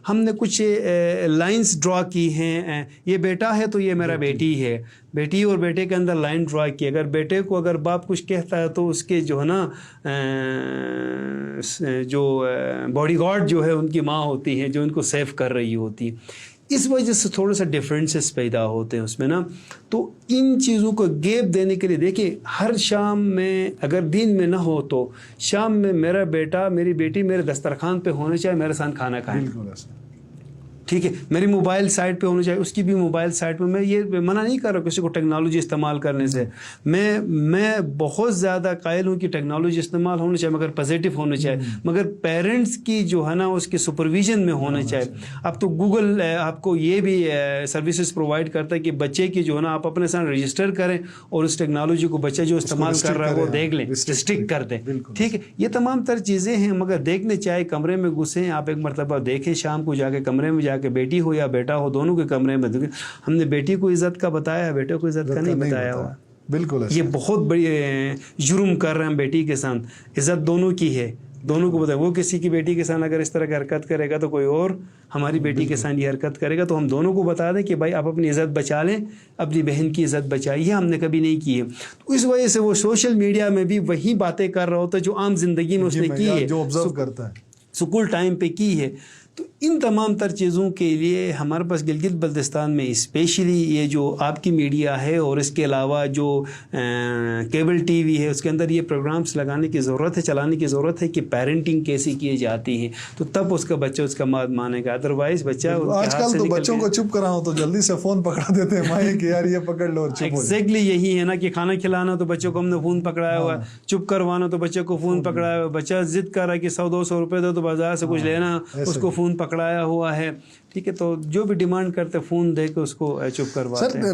ہم نے کچھ لائنس ڈرا کی ہیں, یہ بیٹا ہے تو یہ میرا بیٹی ہے, بیٹی اور بیٹے کے اندر لائن ڈرا کی. اگر بیٹے کو اگر باپ کچھ کہتا ہے تو اس کے جو ہے نا جو باڈی گارڈ جو ہے ان کی ماں ہوتی ہے جو ان کو سیو کر رہی ہوتی. اس وجہ سے تھوڑا سا ڈفرینسز پیدا ہوتے ہیں اس میں نا. تو ان چیزوں کو گیپ دینے کے لیے دیکھیں ہر شام میں اگر دن میں نہ ہو تو شام میں میرا بیٹا میری بیٹی میرے دسترخوان پہ ہونے چاہیے, میرے ساتھ کھانا کھائیں. ٹھیک ہے, میری موبائل سائٹ پہ ہونا چاہیے, اس کی بھی موبائل سائٹ پہ. میں یہ منع نہیں کر رہا کسی کو ٹیکنالوجی استعمال کرنے سے, میں بہت زیادہ قائل ہوں کہ ٹیکنالوجی استعمال ہونا چاہیے مگر پازیٹیو ہونا چاہیے, مگر پیرنٹس کی جو ہے نا اس کی سپرویژن میں ہونا چاہیے. اب تو گوگل آپ کو یہ بھی سروسز پرووائڈ کرتا ہے کہ بچے کی جو ہے نا آپ اپنے ساتھ رجسٹر کریں اور اس ٹیکنالوجی کو بچہ جو استعمال کر رہا ہے وہ دیکھ لیں, ریسٹرکٹ کر دیں. ٹھیک ہے, یہ تمام تر چیزیں ہیں مگر دیکھنے چاہے کمرے میں گھسیں آپ ایک مرتبہ دیکھیں شام کو جا کے کمرے میں جا کہ بیٹی ہو یا بیٹا ہو دونوں کے کمرے میں. ہم نے بیٹی کو عزت کا بتایا, بیٹے کو عزت کا نہیں بتایا ہوا. بالکل یہ بہت بڑی جرم کر رہے ہیں بیٹی کے ساتھ. عزت دونوں کی ہے, دونوں کو بتایا. وہ کسی کی بیٹی کے ساتھ اگر اس طرح کی حرکت کرے گا تو کوئی اور ہماری بیٹی کے ساتھ یہ حرکت کرے گا. تو ہم دونوں کو بتا دیں کہ بھائی آپ اپنی عزت بچا لیں, اپنی بہن کی عزت بچائیے. ہم نے کبھی نہیں کی ہے. تو اس وجہ سے وہ سوشل میڈیا میں بھی وہی باتیں کر رہا ہوتا ہے جو عام زندگی میں اس نے کی ہے, جو آبزرو کرتا ہے, اسکول ٹائم پہ کی ہے. تو ان تمام تر چیزوں کے لیے ہمارے پاس گلگت بلتستان میں اسپیشلی یہ جو آپ کی میڈیا ہے اور اس کے علاوہ جو کیبل ٹی وی ہے اس کے اندر یہ پروگرامز لگانے کی ضرورت ہے, چلانے کی ضرورت ہے کہ پیرنٹنگ کیسی کی جاتی ہے. تو تب اس کا بچہ اس کا بات مانے گا, ادروائز بچہ آج کل تو بچوں کو چپ کراؤ تو جلدی سے فون پکڑا دیتے ہیں مائیں کہ یار یہ پکڑ لو. ایگزیکٹلی یہی ہے نا کہ کھانا کھلانا تو بچوں کو ہم نے فون پکڑایا ہوا ہے, چپ کروانا تو بچے کو فون پکڑایا ہوا ہے. بچہ ضد کر رہا ہے کہ 100-200 روپے دو تو بازار سے کچھ لینا, اس کو فون پکڑایا ہوا ہے. ٹھیک ہے, تو جو بھی ڈیمانڈ کرتے فون دے کے اس کو چپ کرواتے ہیں.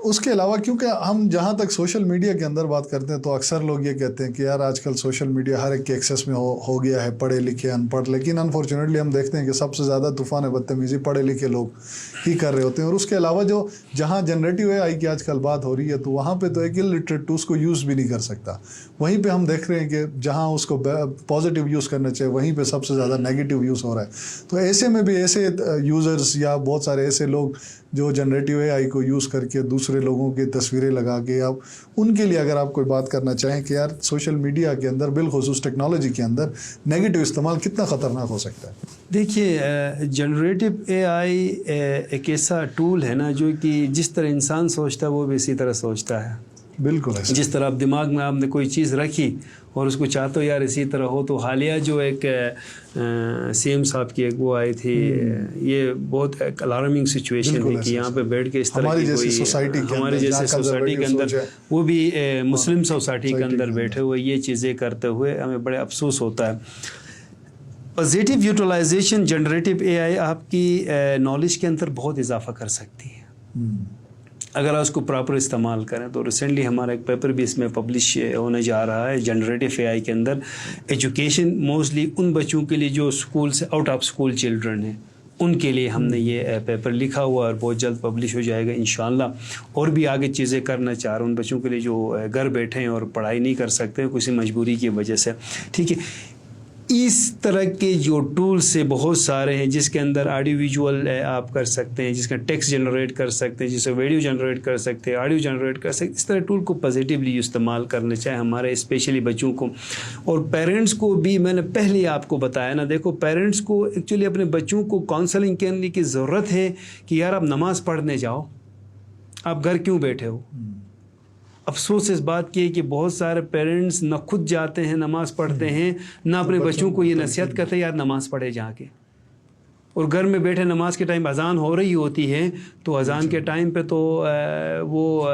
اس کے علاوہ کیونکہ ہم جہاں تک سوشل میڈیا کے اندر بات کرتے ہیں تو اکثر لوگ یہ کہتے ہیں کہ یار آج کل سوشل میڈیا ہر ایک کے ایکسیس میں ہو گیا ہے, پڑھے لکھے ان پڑھ. لیکن انفارچونیٹلی ہم دیکھتے ہیں کہ سب سے زیادہ طوفان بدتمیزی پڑھے لکھے لوگ ہی کر رہے ہوتے ہیں. اور اس کے علاوہ جو جہاں جنریٹو اے آئی کی آج کل بات ہو رہی ہے تو وہاں پہ تو ایک الٹریٹ تو اس کو یوز بھی نہیں کر سکتا. وہیں پہ ہم دیکھ رہے ہیں کہ جہاں اس کو پازیٹیو یوز کرنا چاہیے وہیں پہ سب سے زیادہ نیگیٹو یوز ہو رہا ہے. تو ایسے میں بھی ایسے یوزرز یا بہت سارے ایسے لوگ جو جنریٹو اے آئی کو یوز کر کے دوسرے لوگوں کی تصویریں لگا کے, اب ان کے لیے اگر آپ کوئی بات کرنا چاہیں کہ یار سوشل میڈیا کے اندر بالخصوص ٹیکنالوجی کے اندر نیگیٹو استعمال کتنا خطرناک ہو سکتا ہے؟ دیکھیے جنریٹو اے آئی ایک ایسا ٹول ہے نا جو کہ جس طرح انسان سوچتا ہے وہ بھی اسی طرح سوچتا ہے. بالکل ایسا. جس طرح آپ دماغ میں آپ نے کوئی چیز رکھی اور اس کو چاہتے ہو یار اسی طرح ہو. تو حالیہ جو ایک سی ایم صاحب کی ایک وہ آئی تھی, یہ بہت ایک الارمنگ سچویشن ہے کہ یہاں پہ بیٹھ کے اس طرح کی کوئی ہماری جیسے سوسائٹی کے اندر وہ بھی مسلم سوسائٹی کے اندر بیٹھے ہوئے یہ چیزیں کرتے ہوئے ہمیں بڑے افسوس ہوتا ہے. پازیٹیو یوٹیلائزیشن جنریٹو اے آئی آپ کی نالج کے اندر بہت اضافہ کر سکتی ہے اگر آپ اس کو پراپر استعمال کریں. تو ریسنٹلی ہمارا ایک پیپر بھی اس میں پبلش ہونے جا رہا ہے جنریٹو اے آئی کے اندر. ایجوکیشن موسٹلی ان بچوں کے لیے جو اسکول سے آؤٹ آف اسکول چلڈرن ہیں ان کے لیے ہم نے یہ پیپر لکھا ہوا اور بہت جلد پبلش ہو جائے گا انشاءاللہ. اور بھی آگے چیزیں کرنا چاہ رہے ہیں ان بچوں کے لیے جو گھر بیٹھے ہیں اور پڑھائی نہیں کر سکتے کسی مجبوری کی وجہ سے. ٹھیک ہے, اس طرح کے جو ٹولز سے بہت سارے ہیں جس کے اندر آڈیو ویژول آپ کر سکتے ہیں, جس کا ٹیکسٹ جنریٹ کر سکتے ہیں, جس سے ویڈیو جنریٹ کر سکتے ہیں, آڈیو جنریٹ کر سکتے ہیں. اس طرح ٹول کو پازیٹیولی استعمال کرنا چاہے ہمارے اسپیشلی بچوں کو. اور پیرنٹس کو بھی میں نے پہلے آپ کو بتایا نا, دیکھو پیرنٹس کو ایکچولی اپنے بچوں کو کاؤنسلنگ کرنے کی ضرورت ہے کہ یار آپ نماز پڑھنے جاؤ, آپ گھر کیوں بیٹھے ہو. افسوس اس بات کی ہے کہ بہت سارے پیرنٹس نہ خود جاتے ہیں نماز پڑھتے ہیں نہ اپنے بچوں کو یہ نصیحت کرتے ہیں یار نماز پڑھے جا کے. اور گھر میں بیٹھے نماز کے ٹائم اذان ہو رہی ہوتی ہے تو اذان کے ٹائم پہ تو وہ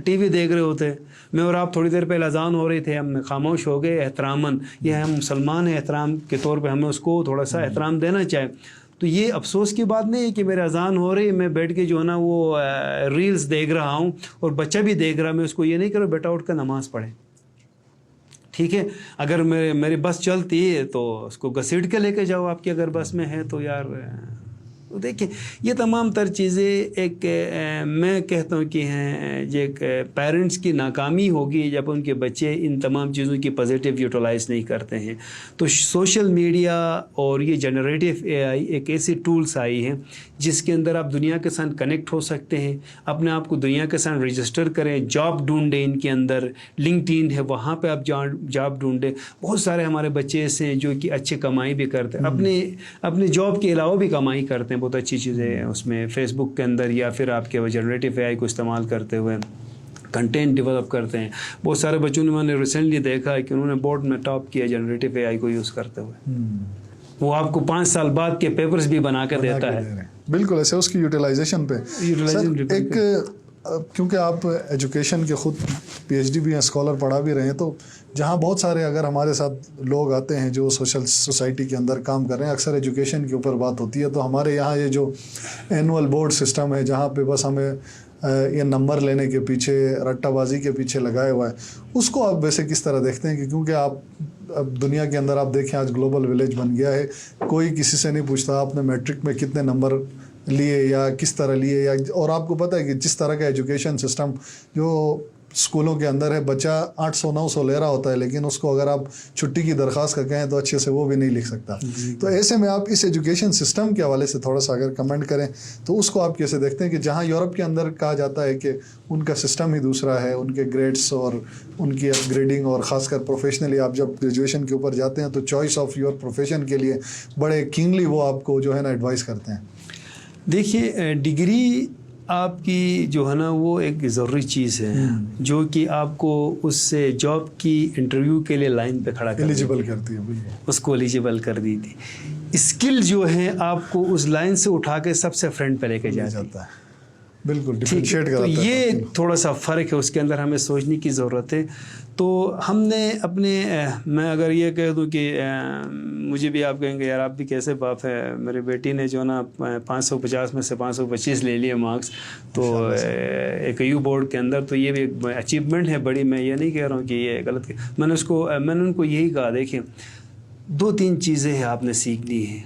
ٹی وی دیکھ رہے ہوتے ہیں. میں اور آپ تھوڑی دیر پہلے اذان ہو رہی تھے, ہم خاموش ہو گئے احتراماً. یہ ہم مسلمان ہیں, احترام کے طور پہ ہمیں اس کو تھوڑا سا احترام دینا چاہے. تو یہ افسوس کی بات نہیں ہے کہ میرے اذان ہو رہی ہے میں بیٹھ کے جو ہے نا وہ ریلز دیکھ رہا ہوں اور بچہ بھی دیکھ رہا ہے. میں اس کو یہ نہیں کروں بیٹا اٹھ کر نماز پڑھے. ٹھیک ہے, اگر میری بس چلتی ہے تو اس کو گھسیٹ کے لے کے جاؤ آپ کی اگر بس میں ہے تو. یار دیکھیں یہ تمام تر چیزیں ایک میں کہتا ہوں کہ ہیں جو ایک پیرنٹس کی ناکامی ہوگی جب ان کے بچے ان تمام چیزوں کی پازیٹیو یوٹیلائز نہیں کرتے ہیں. تو سوشل میڈیا اور یہ جنریٹو اے آئی ایک ایسی ٹولس آئی ہیں جس کے اندر آپ دنیا کے ساتھ کنیکٹ ہو سکتے ہیں, اپنے آپ کو دنیا کے ساتھ رجسٹر کریں, جاب ڈھونڈیں. ان کے اندر لنکڈ ان ہے وہاں پہ آپ جاب ڈھونڈیں. بہت سارے ہمارے بچے ایسے ہیں جو کہ اچھے کمائی بھی کرتے ہیں, اپنے جاب کے علاوہ بھی کمائی کرتے ہیں. بہت اچھی چیزیں اس میں فیس بک کے اندر، یا پھر آپ کے جنریٹو اے آئی کو استعمال کرتے ہوئے کنٹینٹ ڈیولپ کرتے ہیں. بہت سارے بچوں نے میں نے ریسنٹلی دیکھا ہے کہ انہوں نے بورڈ میں ٹاپ کیا جنریٹو اے آئی کو یوز کرتے ہوئے. وہ آپ کو 5 سال بعد کے پیپرز بھی بنا کے دیتا ہے. بالکل ایسے اس کی یوٹیلائزیشن پہ ایک، کیونکہ آپ ایجوکیشن کے خود پی ایچ ڈی بھی ہیں، اسکالر پڑھا بھی رہے ہیں، تو جہاں بہت سارے اگر ہمارے ساتھ لوگ آتے ہیں جو سوشل سوسائٹی کے اندر کام کر رہے ہیں، اکثر ایجوکیشن کے اوپر بات ہوتی ہے. تو ہمارے یہاں یہ جو اینول بورڈ سسٹم ہے جہاں پہ بس ہمیں یہ نمبر لینے کے پیچھے، رٹا بازی کے پیچھے لگائے ہوا ہے، اس کو آپ ویسے کس طرح دیکھتے ہیں؟ کہ کیونکہ آپ اب دنیا کے اندر آپ دیکھیں آج گلوبل ولیج بن گیا ہے، کوئی کسی سے نہیں پوچھتا آپ نے میٹرک میں کتنے نمبر لیے یا کس طرح لیے، یا اور آپ کو پتہ ہے کہ جس طرح کا ایجوکیشن سسٹم جو اسکولوں کے اندر ہے، بچہ 800-900 لے رہا ہوتا ہے، لیکن اس کو اگر آپ چھٹی کی درخواست کا کہیں تو اچھے سے وہ بھی نہیں لکھ سکتا. تو ایسے میں آپ اس ایجوکیشن سسٹم کے حوالے سے تھوڑا سا اگر کمنٹ کریں تو اس کو آپ کیسے دیکھتے ہیں؟ کہ جہاں یورپ کے اندر کہا جاتا ہے کہ ان کا سسٹم ہی دوسرا ہے، ان کے گریڈس اور ان کی اپ گریڈنگ، اور خاص کر پروفیشنلی آپ جب گریجویشن کے اوپر جاتے ہیں تو چوائس آف یور پروفیشن کے لیے بڑے کینگلی وہ آپ کو جو ہے نا ایڈوائز کرتے ہیں. دیکھیے ڈگری آپ کی جو ہے نا وہ ایک ضروری چیز ہے جو کہ آپ کو اس سے جاب کی انٹرویو کے لیے لائن پہ کھڑا ایلیجیبل کرتی ہے، اس کو ایلیجیبل کر دی تھی. اسکل جو ہے آپ کو اس لائن سے اٹھا کے سب سے فرنٹ پہ لے کے جاتا ہے. بالکل ڈفرینشیٹ کراتا ہے. تو یہ تھوڑا سا فرق ہے، اس کے اندر ہمیں سوچنے کی ضرورت ہے. تو ہم نے اپنے، میں اگر یہ کہہ دوں کہ مجھے بھی آپ کہیں گے یار آپ بھی کیسے باپ ہے، میری بیٹی نے جو نا 550 میں سے 525 لے لیے مارکس، تو ایک یو بورڈ کے اندر، تو یہ بھی ایک اچیومنٹ ہے بڑی. میں یہ نہیں کہہ رہا ہوں کہ یہ غلط، میں نے ان کو یہی کہا دیکھیں 2-3 چیزیں ہیں آپ نے سیکھنی ہے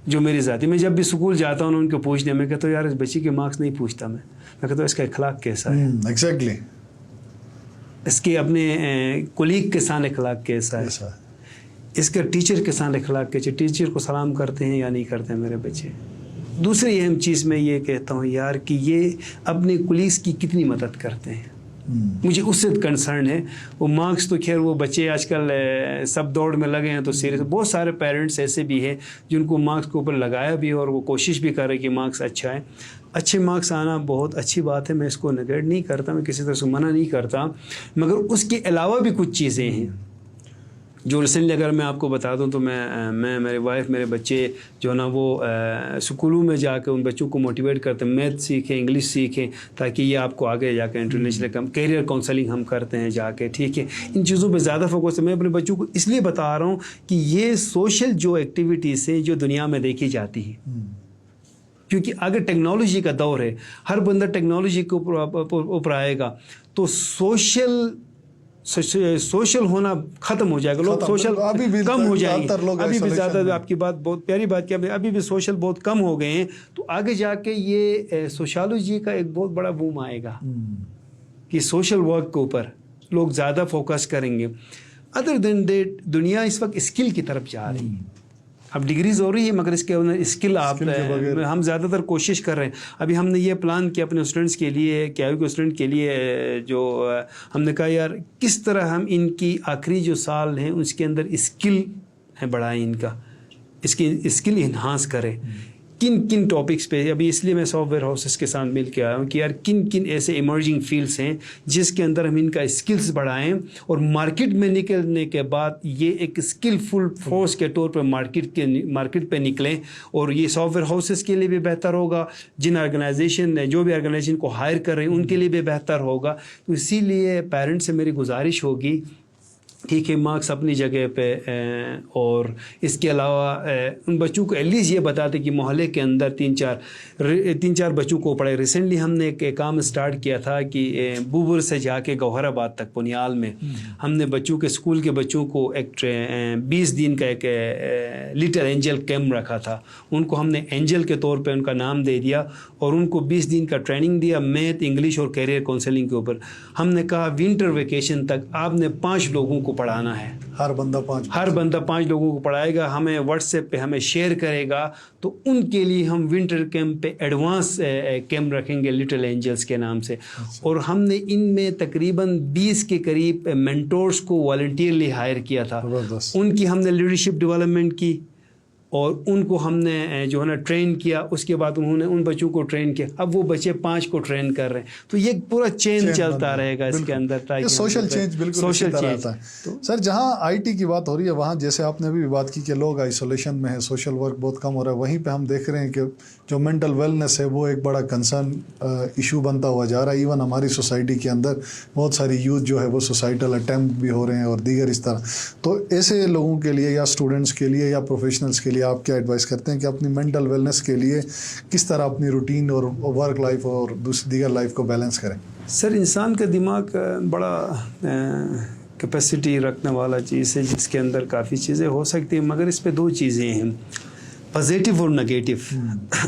جو میری ذاتی. میں جب بھی اسکول جاتا ہوں ان کو پوچھنے، میں کہتا ہوں یار اس بچی کے مارکس نہیں پوچھتا، میں کہتا ہوں اس کا اخلاق کیسا ہے، ایگزیکٹلی اس کے اپنے کولیگ کے ساتھ اخلاق کیسا ہے، اس کے ٹیچر کے ساتھ اخلاق کیسے، ٹیچر کو سلام کرتے ہیں یا نہیں کرتے ہیں میرے بچے. دوسری اہم چیز میں یہ کہتا ہوں یار کہ یہ اپنے کولیگس کی کتنی مدد کرتے ہیں، مجھے اس سے کنسرن ہے. وہ مارکس تو خیر وہ بچے آج کل سب دوڑ میں لگے ہیں تو سیریس، بہت سارے پیرنٹس ایسے بھی ہیں جن کو مارکس کے اوپر لگایا بھی اور وہ کوشش بھی کر رہے کہ مارکس اچھا ہے. اچھے مارکس آنا بہت اچھی بات ہے، میں اس کو نگیٹ نہیں کرتا، میں کسی طرح سے منع نہیں کرتا، مگر اس کے علاوہ بھی کچھ چیزیں ہیں جو ریسنٹلی اگر میں آپ کو بتا دوں تو میں میرے وائف، میرے بچے جو ہے نا وہ اسکولوں میں جا کے ان بچوں کو موٹیویٹ کرتے ہیں، میتھ سیکھیں، انگلش سیکھیں، تاکہ یہ آپ کو آگے جا کے انٹرنیشنل کیریئر کاؤنسلنگ ہم کرتے ہیں جا کے. ٹھیک ہے، ان چیزوں پہ زیادہ فوکس ہے. میں اپنے بچوں کو اس لیے بتا رہا ہوں کہ یہ سوشل جو ایکٹیویٹیز ہیں جو دنیا میں دیکھی جاتی ہیں، کیونکہ اگر ٹیکنالوجی کا دور ہے، ہر بندہ ٹیکنالوجی کے اوپر آئے گا تو سوشل ہونا ختم ہو جائے گا، لوگ سوشل کم ہو جائیں گے. ابھی بھی زیادہ، آپ کی بات بہت پیاری بات کی، ابھی بھی سوشل بہت کم ہو گئے ہیں. تو آگے جا کے یہ سوشالوجی کا ایک بہت بڑا بوم آئے گا کہ سوشل ورک کے اوپر لوگ زیادہ فوکس کریں گے. ادر دین دیٹ دنیا اس وقت اسکل کی طرف جا رہی ہے. اب ڈگری ضروری ہے مگر اس کے اسکل ہم زیادہ تر کوشش کر رہے ہیں. ابھی ہم نے یہ پلان کیا اپنے اسٹوڈنٹس کے لیے، کیو کے اسٹوڈنٹ کے لیے، جو ہم نے کہا یار کس طرح ہم ان کی آخری جو سال ہیں اس کے اندر اسکل ہے بڑھائیں، ان کا اس کی اسکل انہانس کریں. کن کن ٹاپکس پہ، ابھی اس لیے میں سافٹ ویئر ہاؤسز کے ساتھ مل کے آیا ہوں کہ یار کن کن ایسے ایمرجنگ فیلڈس ہیں جس کے اندر ہم ان کا اسکلس بڑھائیں اور مارکیٹ میں نکلنے کے بعد یہ ایک اسکلفل فورس کے طور پہ مارکیٹ پہ نکلیں. اور یہ سافٹ ویئر ہاؤسز کے لیے بھی بہتر ہوگا، جن آرگنائزیشن جو بھی آرگنائزیشن کو ہائر کر رہے ہیں ان کے لیے بھی بہتر ہوگا. تو اسی لیے پیرنٹس سے میری گزارش ہوگی، ٹھیک ہے مارکس اپنی جگہ پہ، اور اس کے علاوہ ان بچوں کو ایٹ لیسٹ یہ بتاتے کہ محلے کے اندر 3-4 بچوں کو پڑھے. ریسنٹلی ہم نے ایک کام سٹارٹ کیا تھا کہ بوبر سے جا کے گوہر آباد تک پنیال میں ہم نے بچوں کے اسکول کے بچوں کو ایک 20 دن کا ایک لٹل اینجل کیمپ رکھا تھا. ان کو ہم نے اینجل کے طور پہ ان کا نام دے دیا اور ان کو 20 دن کا ٹریننگ دیا میتھ، انگلش اور کیریئر کاؤنسلنگ کے اوپر. ہم نے کہا ونٹر ویکیشن تک آپ نے 5 لوگوں کو پڑھانا ہے، ہر بندہ 5 لوگوں کو پڑھائے گا، ہمیں واٹس ایپ پہ ہمیں شیئر کرے گا. تو ان کے لیے ہم ونٹر کیمپ پہ ایڈوانس کیمپ رکھیں گے لٹل اینجلس کے نام سے. اور ہم نے ان میں تقریباً 20 کے قریب مینٹورز کو والنٹیئرلی ہائر کیا تھا. ان کی ہم نے لیڈرشپ ڈیولپمنٹ کی اور ان کو ہم نے جو ہے نا ٹرین کیا, اس کے بعد انہوں نے ان بچوں کو ٹرین کیا, اب وہ بچے 5 کو ٹرین کر رہے ہیں. تو یہ پورا چین چلتا رہے گا اس کے اندر. سوشل چینج بالکل سوشل چینج آتا ہے. سر جہاں آئی ٹی کی بات ہو رہی ہے وہاں جیسے آپ نے بھی بات کی کہ لوگ آئسولیشن میں ہے, سوشل ورک بہت کم ہو رہا ہے, وہیں پہ ہم دیکھ رہے ہیں کہ جو مینٹل ویلنس ہے وہ ایک بڑا کنسرن ایشو بنتا ہوا جا رہا ہے. ایون ہماری سوسائٹی کے اندر بہت ساری یوتھ جو ہے وہ سوسائٹل اٹیمپٹ بھی ہو رہے ہیں اور دیگر اس طرح. تو ایسے لوگوں کے لیے یا اسٹوڈنٹس کے لیے یا پروفیشنلس کے لیے آپ کیا ایڈوائس کرتے ہیں کہ اپنی مینٹل ویلنس کے لیے کس طرح اپنی روٹین اور ورک لائف اور دیگر لائف کو بیلنس کریں؟ سر انسان کا دماغ بڑا کیپیسٹی رکھنے والا چیز ہے جس کے اندر کافی چیزیں ہو سکتی ہیں, مگر اس پہ 2 چیزیں ہیں, پازیٹیو اور نگیٹیو.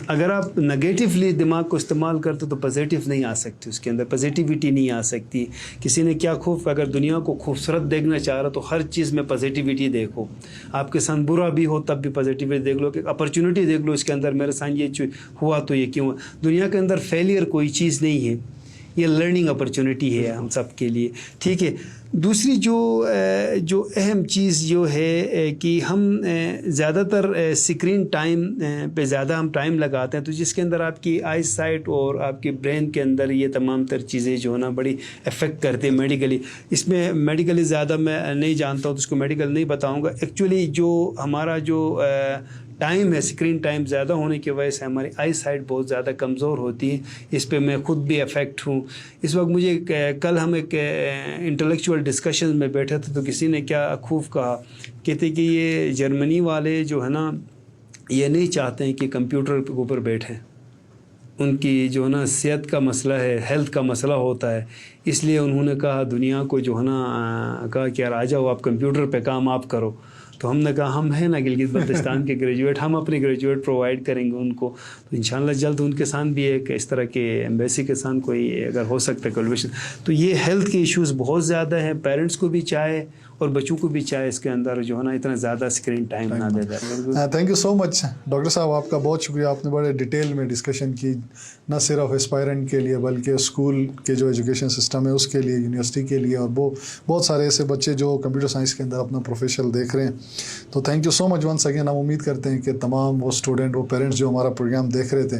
اگر آپ نگیٹیولی دماغ کو استعمال کرتے تو پازیٹیو نہیں آ سکتی, اس کے اندر پازیٹیوٹی نہیں آ سکتی. کسی نے کیا اگر دنیا کو خوبصورت دیکھنا چاہ رہا تو ہر چیز میں پازیٹیوٹی دیکھو. آپ کے ساتھ برا بھی ہو تب بھی پازیٹیوٹی دیکھ لو, کہ اپرچونٹی دیکھ لو اس کے اندر, میرے ساتھ یہ ہوا تو یہ کیوں. دنیا کے اندر فیلئر کوئی چیز نہیں ہے, یہ لرننگ اپرچونٹی ہے ہم سب کے لیے. ٹھیک ہے. دوسری جو اہم چیز جو ہے کہ ہم زیادہ تر اسکرین ٹائم پہ زیادہ ہم ٹائم لگاتے ہیں, تو جس کے اندر آپ کی آئی سائٹ اور آپ کے برین کے اندر یہ تمام تر چیزیں جو ہے نا بڑی افیکٹ کرتے ہیں میڈیکلی. اس میں میڈیکلی زیادہ میں نہیں جانتا ہوں تو اس کو میڈیکل نہیں بتاؤں گا. ایکچولی جو ہمارا جو ٹائم ہے, اسکرین ٹائم زیادہ ہونے کی وجہ سے ہماری آئی سائٹ بہت زیادہ کمزور ہوتی ہے. اس پہ میں خود بھی افیکٹ ہوں. اس وقت مجھے کل ہم ایک انٹلیکچوئل ڈسکشن میں بیٹھے تھے تو کسی نے کیا خوب کہا, کہتے کہ یہ جرمنی والے جو ہے نا یہ نہیں چاہتے ہیں کہ کمپیوٹر کے اوپر بیٹھیں, ان کی جو ہے نا صحت کا مسئلہ ہے, ہیلتھ کا مسئلہ ہوتا ہے. اس لیے انہوں نے کہا دنیا کو جو ہے نا کہا کہ یار آ جاؤ آپ کمپیوٹر پہ کام آپ کرو. تو ہم نے کہا ہم ہیں نا گلگت بلتستان کے گریجویٹ, ہم اپنے گریجویٹ پرووائڈ کریں گے ان کو. تو انشاءاللہ جلد ان کے ساتھ بھی ایک اس طرح کے ایمبیسی کے ساتھ کوئی اگر ہو سکتا ہے کولیبریشن. تو یہ ہیلتھ کے ایشوز بہت زیادہ ہیں, پیرنٹس کو بھی چاہے اور بچوں کو بھی چاہے اس کے اندر جو ہے نا اتنا زیادہ اسکرین ٹائم نہ دے دیں. Thank you so much doctor صاحب, آپ کا بہت شکریہ. آپ نے بڑے ڈیٹیل میں ڈسکشن کی, نہ صرف اسپائرنٹ کے لیے بلکہ اسکول کے جو ایجوکیشن سسٹم ہے اس کے لیے, یونیورسٹی کے لیے, اور بہت سارے ایسے بچے جو کمپیوٹر سائنس کے اندر اپنا پروفیشنل دیکھ رہے ہیں. تو thank you so much once again. ہم امید کرتے ہیں کہ تمام وہ اسٹوڈنٹ, وہ پیرنٹس جو ہمارا پروگرام دیکھ رہے تھے,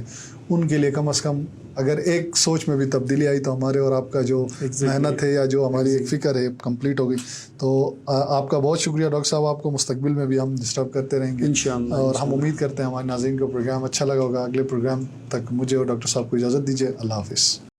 ان کے لیے کم از کم اگر ایک سوچ میں بھی تبدیلی آئی تو ہمارے اور آپ کا جو محنت ہے یا جو ہماری ایک فکر ہے کمپلیٹ ہو گئی. تو آپ کا بہت شکریہ ڈاکٹر صاحب. آپ کو مستقبل میں بھی ہم ڈسٹرب کرتے رہیں گے انشاءاللہ, اور ہم امید کرتے ہیں ہمارے ناظرین کو پروگرام اچھا لگا ہوگا. اگلے پروگرام تک مجھے اور ڈاکٹر صاحب کو اجازت دیجیے. اللہ حافظ.